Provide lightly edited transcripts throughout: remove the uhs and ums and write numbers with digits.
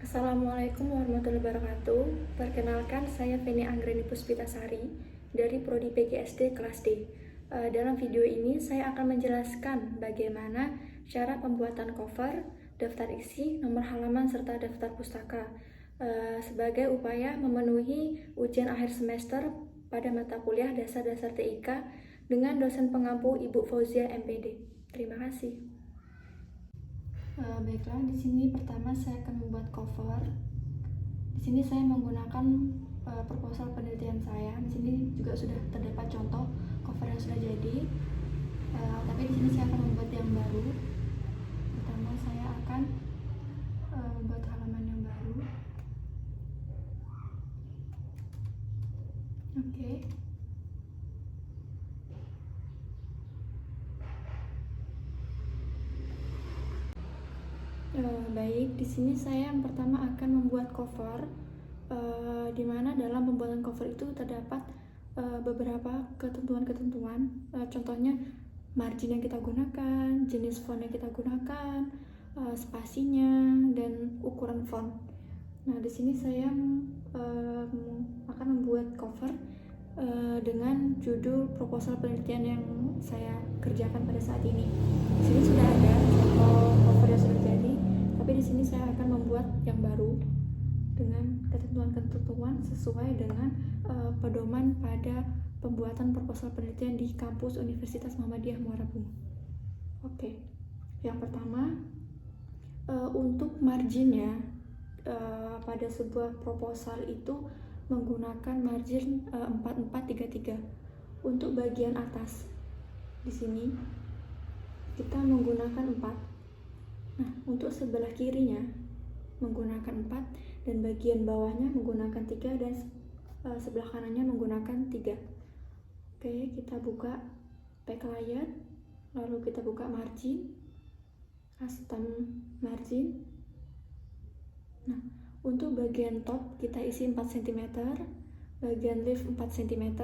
Assalamualaikum warahmatullahi wabarakatuh. Perkenalkan, saya Feni Anggreni Puspitasari dari Prodi PGSD kelas D. Dalam video ini saya akan menjelaskan bagaimana cara pembuatan cover, daftar isi, nomor halaman, serta daftar pustaka sebagai upaya memenuhi ujian akhir semester pada mata kuliah dasar-dasar TIK dengan dosen pengampu Ibu Fauzia MPD. Terima kasih. Baiklah, di sini pertama saya akan membuat cover. Di sini saya menggunakan proposal penelitian saya. Di sini juga sudah terdapat contoh cover yang sudah jadi. Tapi di sini saya akan membuat yang baru. Pertama saya akan membuat halaman yang baru. Oke. Baik, di sini saya yang pertama akan membuat cover, di mana dalam pembuatan cover itu terdapat beberapa ketentuan-ketentuan. Contohnya margin yang kita gunakan, jenis font yang kita gunakan, spasinya, dan ukuran font. Nah, di sini saya akan membuat cover dengan judul proposal penelitian yang saya kerjakan pada saat ini. Di sini sudah ada contoh cover yang sudah jadi, tapi di sini saya akan membuat yang baru dengan ketentuan-ketentuan sesuai dengan pedoman pada pembuatan proposal penelitian di kampus Universitas Muhammadiyah Muara Bungu. Oke, yang pertama untuk marginnya pada sebuah proposal itu menggunakan margin 4433. Untuk bagian atas di sini kita menggunakan 4. Nah, untuk sebelah kirinya menggunakan 4 dan bagian bawahnya menggunakan 3 dan sebelah kanannya menggunakan 3. Oke, kita buka backlight, lalu kita buka margin, custom margin. Nah, untuk bagian top kita isi 4 cm, bagian left 4 cm,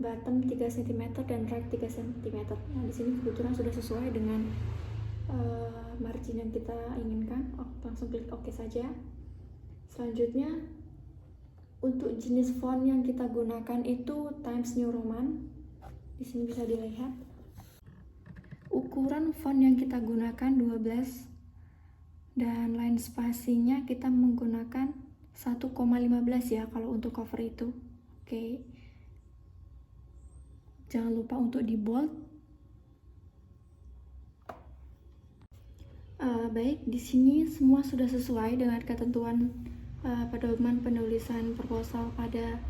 bottom 3 cm, dan right 3 cm. Nah, di sini kebetulan sudah sesuai dengan margin yang kita inginkan. Langsung klik OK saja. Selanjutnya, untuk jenis font yang kita gunakan itu Times New Roman. Di sini bisa dilihat. Ukuran font yang kita gunakan 12 dan line spasinya kita menggunakan 1,15 ya kalau untuk cover itu. Oke. Jangan lupa untuk di bold. Baik, di sini semua sudah sesuai dengan ketentuan pedoman penulisan proposal pada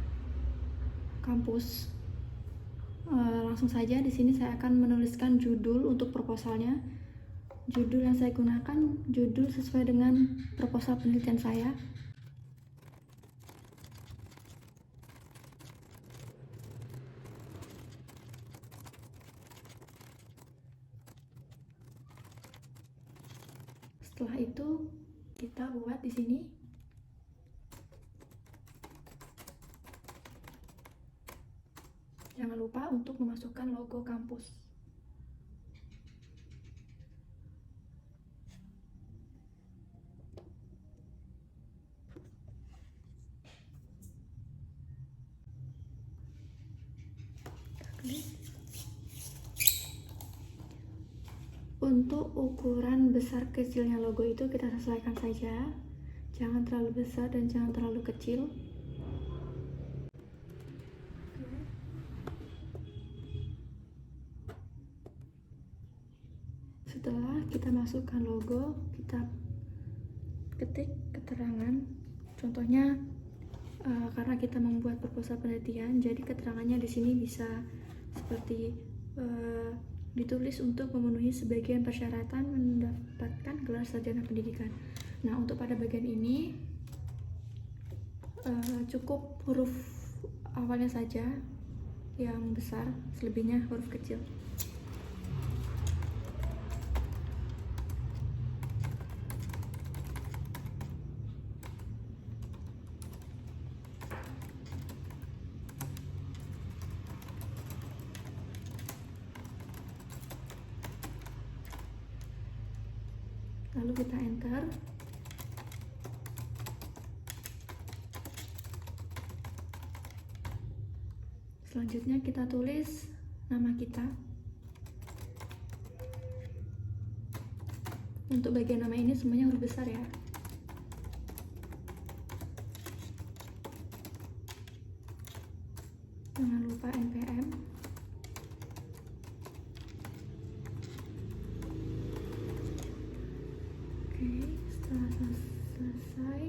kampus. Langsung saja di sini saya akan menuliskan judul untuk proposalnya. Judul yang saya gunakan judul sesuai dengan proposal penelitian saya. Setelah itu kita buat di sini. Jangan lupa untuk memasukkan logo kampus. Untuk ukuran besar kecilnya logo itu kita sesuaikan saja. Jangan terlalu besar dan jangan terlalu kecil. Setelah kita masukkan logo, kita ketik keterangan. Contohnya karena kita membuat proposal penelitian, jadi keterangannya di sini bisa seperti ditulis untuk memenuhi sebagian persyaratan mendapatkan gelar sarjana pendidikan. Nah, untuk pada bagian ini cukup huruf awalnya saja yang besar, selebihnya huruf kecil. Lalu kita enter. Selanjutnya kita tulis nama kita. Untuk bagian nama ini semuanya huruf besar ya. Jangan lupa NPM. Oke, setelah selesai,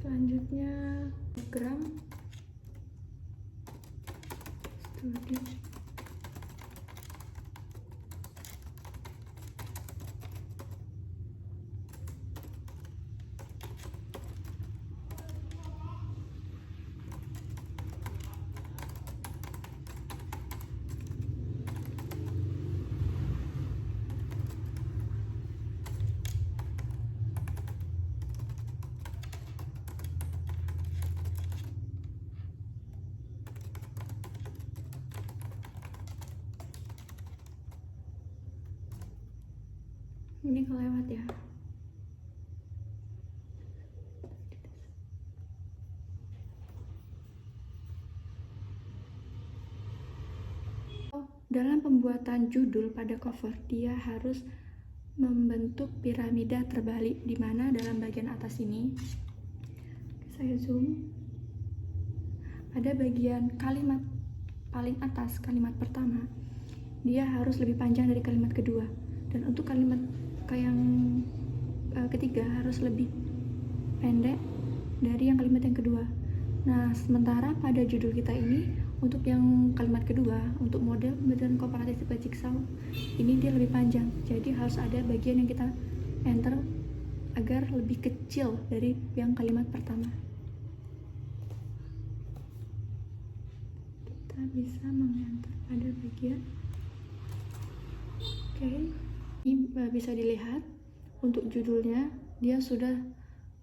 selanjutnya program studi. Ini kelewat ya. Dalam pembuatan judul pada cover, dia harus membentuk piramida terbalik, di mana dalam bagian atas ini, saya zoom, ada bagian kalimat paling atas, kalimat pertama, dia harus lebih panjang dari kalimat kedua, dan untuk kalimat yang ketiga harus lebih pendek dari yang kalimat yang kedua. Nah, sementara pada judul kita ini, untuk yang kalimat kedua, untuk model pembelajaran komparatif tipe jigsaw, ini dia lebih panjang. Jadi harus ada bagian yang kita enter agar lebih kecil dari yang kalimat pertama. Kita bisa mengenter pada bagian. Oke. Ini bisa dilihat untuk judulnya, dia sudah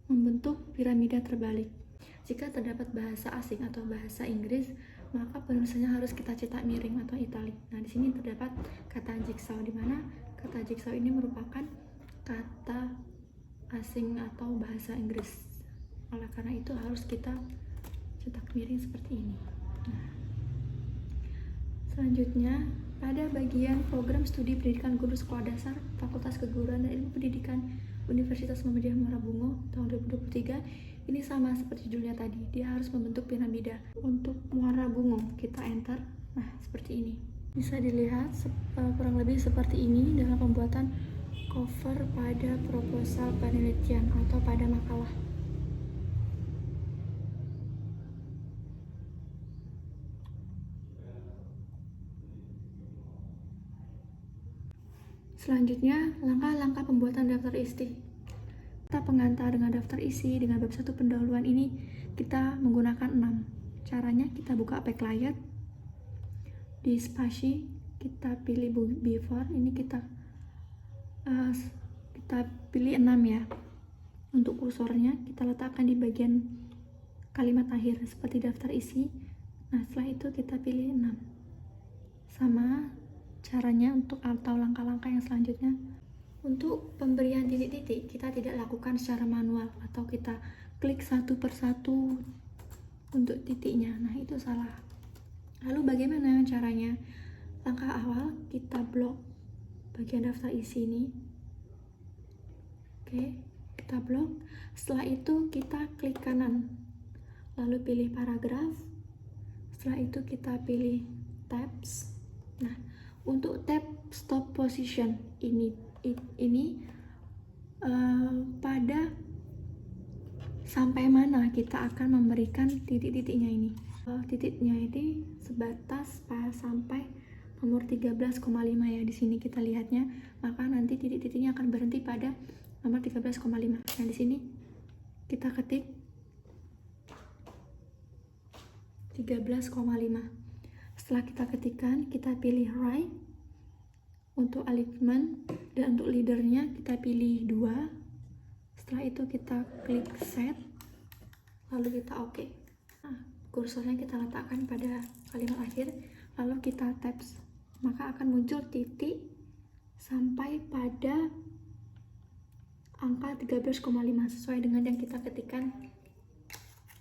membentuk piramida terbalik. Jika terdapat bahasa asing atau bahasa Inggris, maka penulisannya harus kita cetak miring atau italik. Nah, di sini terdapat kata jigsaw, di mana kata jigsaw ini merupakan kata asing atau bahasa Inggris. Oleh karena itu harus kita cetak miring seperti ini. Nah, selanjutnya, pada bagian program studi pendidikan guru sekolah dasar Fakultas Keguruan dan Ilmu Pendidikan Universitas Muhammadiyah Muara Bungo tahun 2023, ini sama seperti judulnya tadi, dia harus membentuk piramida. Untuk Muara Bungo kita enter, nah seperti ini. Bisa dilihat kurang lebih seperti ini dalam pembuatan cover pada proposal penelitian atau pada makalah. Selanjutnya, langkah-langkah pembuatan daftar isi. Kata pengantar dengan daftar isi dengan bab 1 pendahuluan ini kita menggunakan 6. Caranya kita buka backlight, di spasi kita pilih before, ini kita pilih 6 ya. Untuk kursornya kita letakkan di bagian kalimat akhir seperti daftar isi. Nah, setelah itu kita pilih 6. Sama caranya untuk atau langkah-langkah yang selanjutnya. Untuk pemberian titik-titik kita tidak lakukan secara manual atau kita klik satu persatu untuk titiknya. Nah, itu salah. Lalu bagaimana caranya? Langkah awal kita blok bagian daftar isi ini. Oke, kita blok. Setelah itu kita klik kanan, lalu pilih paragraf. Setelah itu kita pilih tabs. Nah, untuk tab stop position ini pada sampai mana kita akan memberikan titik-titiknya ini. Titiknya ini sebatas sampai nomor 13,5 ya. Di sini kita lihatnya, maka nanti titik-titiknya akan berhenti pada nomor 13,5. Nah, di sini kita ketik 13,5. Setelah kita ketikkan, kita pilih right untuk alignment, dan untuk leadernya kita pilih 2. Setelah itu kita klik set, lalu kita oke. Nah, kursornya kita letakkan pada kalimat akhir, lalu kita tabs, maka akan muncul titik sampai pada angka 13,5 sesuai dengan yang kita ketikkan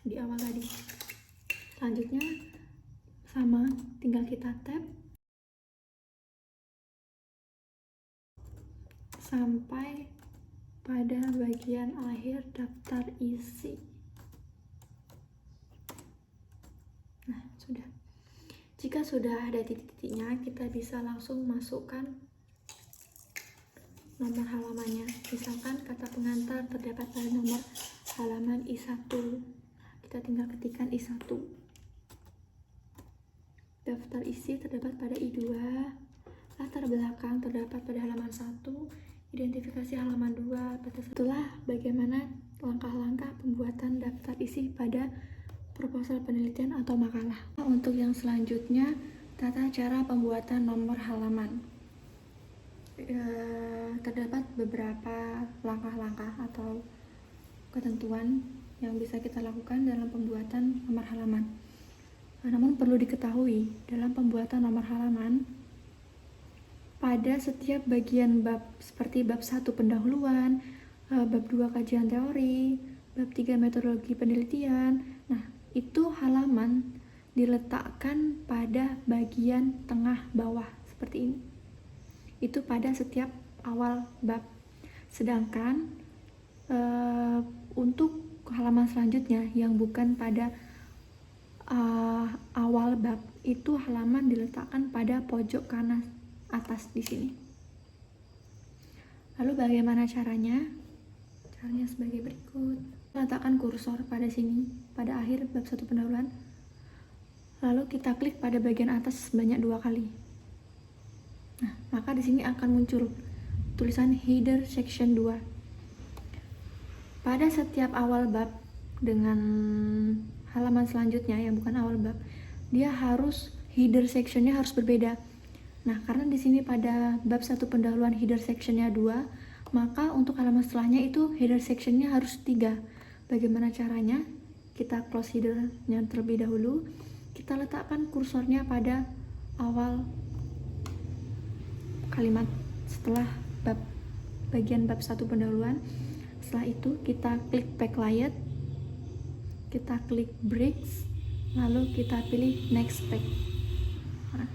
di awal tadi. Selanjutnya, Sama, tinggal kita tap sampai pada bagian akhir daftar isi. Nah, sudah. Jika sudah ada titik-titiknya, kita bisa langsung masukkan nomor halamannya. Misalkan kata pengantar terdapat pada nomor halaman I1. Kita tinggal ketikkan I1. Daftar isi terdapat pada I2. Latar belakang terdapat pada halaman 1. Identifikasi halaman 2. Itulah bagaimana langkah-langkah pembuatan daftar isi pada proposal penelitian atau makalah. Untuk yang selanjutnya, tata cara pembuatan nomor halaman. Terdapat beberapa langkah-langkah atau ketentuan yang bisa kita lakukan dalam pembuatan nomor halaman. Namun perlu diketahui, dalam pembuatan nomor halaman, pada setiap bagian bab seperti bab 1 pendahuluan, bab 2 kajian teori, bab 3 metodologi penelitian, nah itu halaman diletakkan pada bagian tengah bawah seperti ini. Itu pada setiap awal bab. Sedangkan untuk halaman selanjutnya yang bukan pada awal bab, itu halaman diletakkan pada pojok kanan atas di sini. Lalu bagaimana caranya? Caranya sebagai berikut. Letakkan kursor pada sini, pada akhir bab 1 pendahuluan. Lalu kita klik pada bagian atas sebanyak 2 kali. Nah, maka di sini akan muncul tulisan header section 2. Pada setiap awal bab dengan halaman selanjutnya yang bukan awal bab, dia harus header sectionnya harus berbeda. Nah, karena di sini pada bab 1 pendahuluan header sectionnya 2, maka untuk halaman setelahnya itu header sectionnya harus 3. Bagaimana caranya? Kita close headernya terlebih dahulu. Kita letakkan kursornya pada awal kalimat setelah bagian bab 1 pendahuluan. Setelah itu kita klik backlight, kita klik breaks, lalu kita pilih next page. Nah,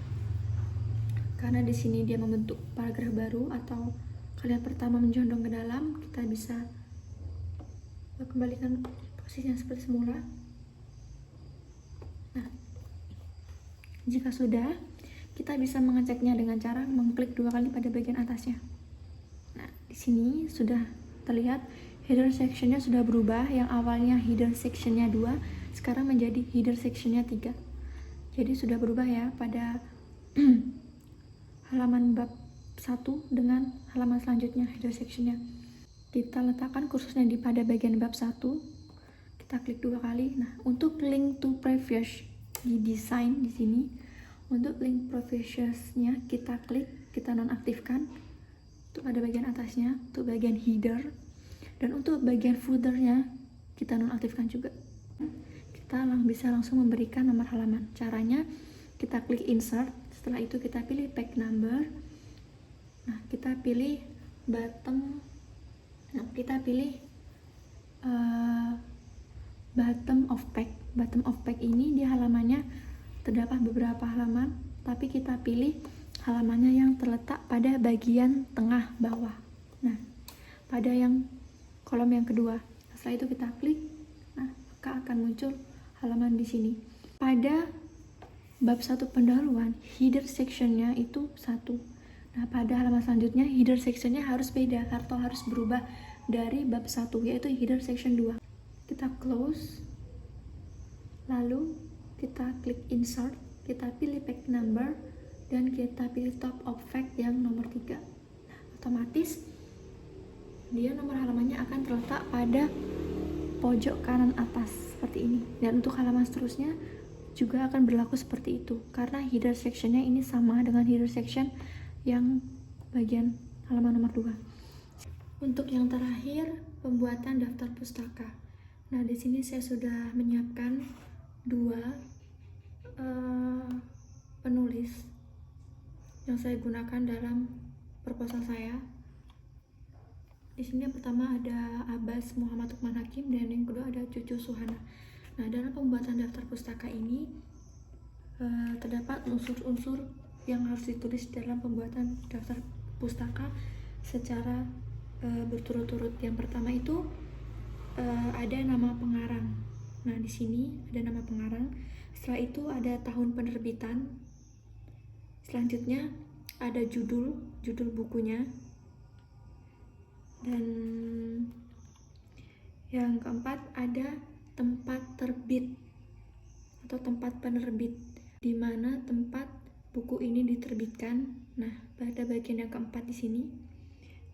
karena di sini dia membentuk paragraf baru atau kalimat pertama menjondong ke dalam, kita bisa kembalikan posisinya seperti semula. Nah, jika sudah, kita bisa mengeceknya dengan cara mengklik 2 kali pada bagian atasnya. Nah, di sini sudah terlihat header sectionnya sudah berubah, yang awalnya header sectionnya 2 sekarang menjadi header sectionnya 3. Jadi sudah berubah ya pada halaman bab 1 dengan halaman selanjutnya header sectionnya. Kita letakkan kursornya di pada bagian bab 1. Kita klik 2 kali. Nah, untuk link to previous di desain di sini, untuk link previousnya kita klik, kita nonaktifkan. Untuk pada bagian atasnya, untuk bagian header, dan untuk bagian footernya kita nonaktifkan juga. Kita bisa langsung memberikan nomor halaman. Caranya kita klik insert, setelah itu kita pilih page number. Nah, kita pilih bottom. Nah, kita pilih bottom of page. Bottom of page ini di halamannya terdapat beberapa halaman, tapi kita pilih halamannya yang terletak pada bagian tengah bawah. Nah, pada yang kolom yang kedua. Setelah itu kita klik, nah maka akan muncul halaman di sini. Pada bab 1 pendahuluan, header sectionnya itu 1. Nah, pada halaman selanjutnya header sectionnya harus beda atau harus berubah dari bab 1, yaitu header section 2. Kita close, lalu kita klik insert, kita pilih page number, dan kita pilih top of fact yang nomor 3. Nah, otomatis dia nomor halamannya akan terletak pada pojok kanan atas seperti ini. Dan untuk halaman seterusnya juga akan berlaku seperti itu, karena header sectionnya ini sama dengan header section yang bagian halaman nomor 2. Untuk yang terakhir, pembuatan daftar pustaka. Nah, di sini saya sudah menyiapkan 2 penulis yang saya gunakan dalam proposal saya. Di sini yang pertama ada Abbas Muhammad Lukman Hakim dan yang kedua ada Cucu Suhana. Nah, dalam pembuatan daftar pustaka ini terdapat unsur-unsur yang harus ditulis dalam pembuatan daftar pustaka secara berturut-turut. Yang pertama itu ada nama pengarang. Nah, di sini ada nama pengarang. Setelah itu ada tahun penerbitan. Selanjutnya ada judul bukunya. Dan yang keempat ada tempat terbit atau tempat penerbit, di mana tempat buku ini diterbitkan. Nah, pada bagian yang keempat di sini.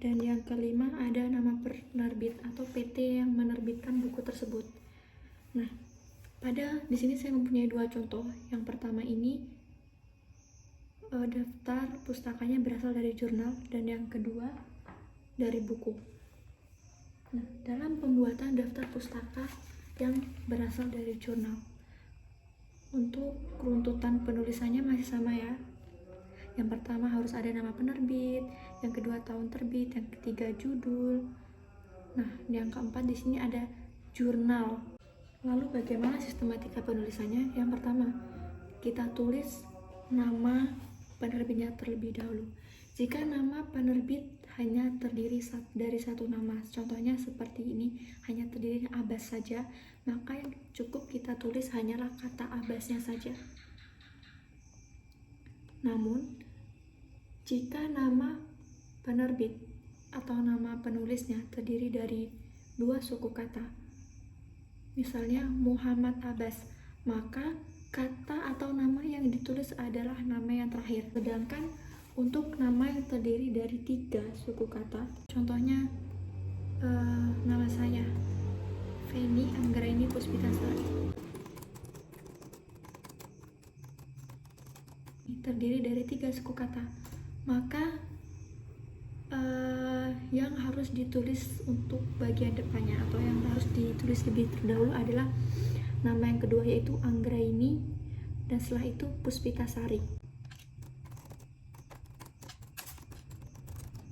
Dan yang kelima ada nama penerbit atau PT yang menerbitkan buku tersebut. Nah, di sini saya mempunyai dua contoh. Yang pertama ini daftar pustakanya berasal dari jurnal, dan yang kedua dari buku. Nah, dalam pembuatan daftar pustaka yang berasal dari jurnal, untuk runtutan penulisannya masih sama ya. Yang pertama harus ada nama penerbit, yang kedua tahun terbit, yang ketiga judul. Nah, yang keempat di sini ada jurnal. Lalu bagaimana sistematika penulisannya? Yang pertama, kita tulis nama penerbitnya terlebih dahulu. Jika nama penerbit hanya terdiri dari satu nama, contohnya seperti ini, hanya terdiri Abbas saja, maka yang cukup kita tulis hanyalah kata Abbasnya saja. Namun, jika nama penerbit atau nama penulisnya terdiri dari dua suku kata, misalnya Muhammad Abbas, maka kata atau nama yang ditulis adalah nama yang terakhir. Sedangkan untuk nama yang terdiri dari 3 suku kata, contohnya nama saya Feni Anggraini Puspitasari, terdiri dari 3 suku kata, maka yang harus ditulis untuk bagian depannya atau yang harus ditulis lebih terdahulu adalah nama yang kedua, yaitu Anggraini, dan setelah itu Puspitasari.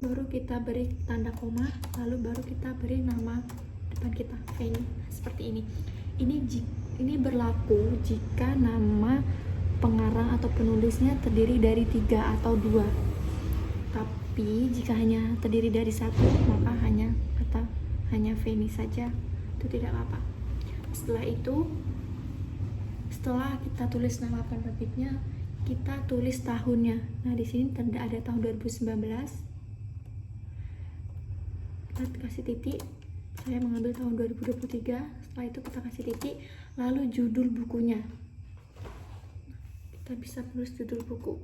Baru kita beri tanda koma, lalu baru kita beri nama depan kita, Feni, seperti ini. Ini berlaku jika nama pengarang atau penulisnya terdiri dari 3 atau 2. Tapi jika hanya terdiri dari 1, maka hanya Feni saja, itu tidak apa-apa. Setelah kita tulis nama penerbitnya, kita tulis tahunnya. Nah, di sini ada tahun 2019. Kita kasih titik. Saya mengambil tahun 2023. Setelah itu kita kasih titik, lalu judul bukunya. Kita bisa tulis judul buku.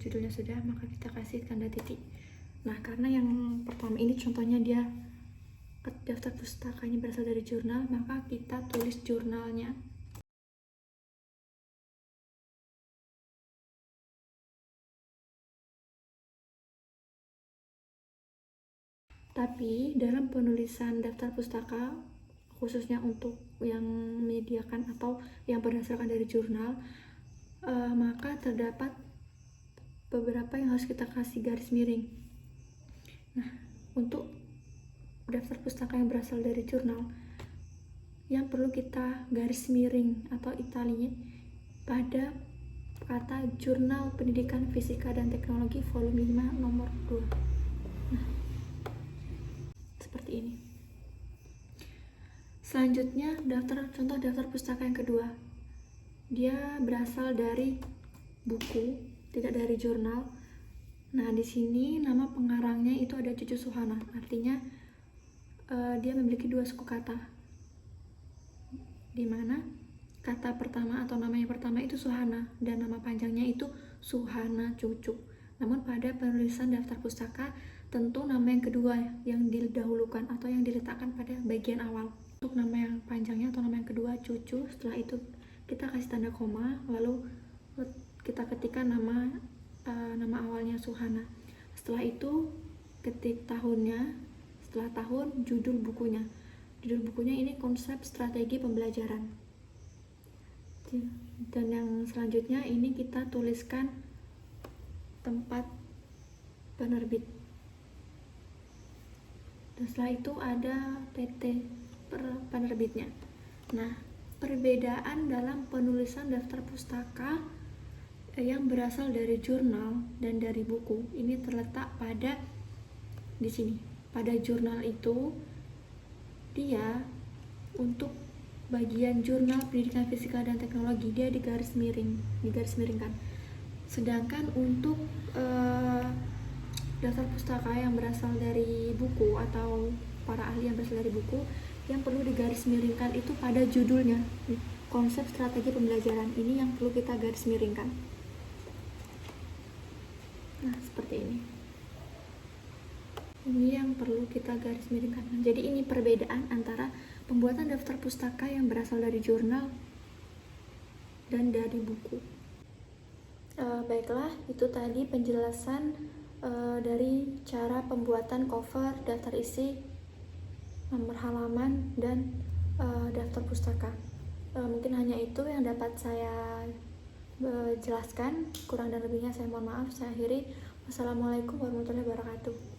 Judulnya sudah, maka kita kasih tanda titik. Nah, karena yang pertama ini contohnya dia daftar pustakanya berasal dari jurnal, maka kita tulis jurnalnya. Tapi dalam penulisan daftar pustaka, khususnya untuk yang menyediakan atau yang berdasarkan dari jurnal, maka terdapat beberapa yang harus kita kasih garis miring. Nah, untuk daftar pustaka yang berasal dari jurnal, yang perlu kita garis miring atau italinya pada kata Jurnal Pendidikan Fisika dan Teknologi volume 5 nomor 2. Nah, seperti ini. Selanjutnya, contoh daftar pustaka yang kedua. Dia berasal dari buku, tidak dari jurnal. Nah, di sini nama pengarangnya itu ada Cucu Suhana. Artinya dia memiliki 2 suku kata, di mana kata pertama atau nama yang pertama itu Suhana dan nama panjangnya itu Suhana Cucu. Namun pada penulisan daftar pustaka, tentu nama yang kedua yang didahulukan atau yang diletakkan pada bagian awal. Untuk nama yang panjangnya atau nama yang kedua Cucu, setelah itu kita kasih tanda koma, lalu kita ketikkan nama awalnya Suhana. Setelah itu ketik tahunnya, setelah tahun judul bukunya. Judul bukunya ini konsep strategi pembelajaran. Dan yang selanjutnya ini kita tuliskan tempat penerbit. Dan setelah itu ada PT penerbitnya. Nah, perbedaan dalam penulisan daftar pustaka yang berasal dari jurnal dan dari buku ini terletak pada di sini. Pada jurnal itu dia untuk bagian jurnal pendidikan fisika dan teknologi dia digarismiringkan. Sedangkan untuk daftar pustaka yang berasal dari buku atau para ahli yang berasal dari buku, yang perlu digarismiringkan itu pada judulnya. Konsep strategi pembelajaran ini yang perlu kita garis miringkan. Nah, seperti ini. Ini yang perlu kita garis miringkan. Jadi ini perbedaan antara pembuatan daftar pustaka yang berasal dari jurnal dan dari buku. Baiklah, itu tadi penjelasan dari cara pembuatan cover, daftar isi, nomor halaman, dan daftar pustaka. Mungkin hanya itu yang dapat saya jelaskan. Kurang dan lebihnya saya mohon maaf. Saya akhiri. Wassalamualaikum warahmatullahi wabarakatuh.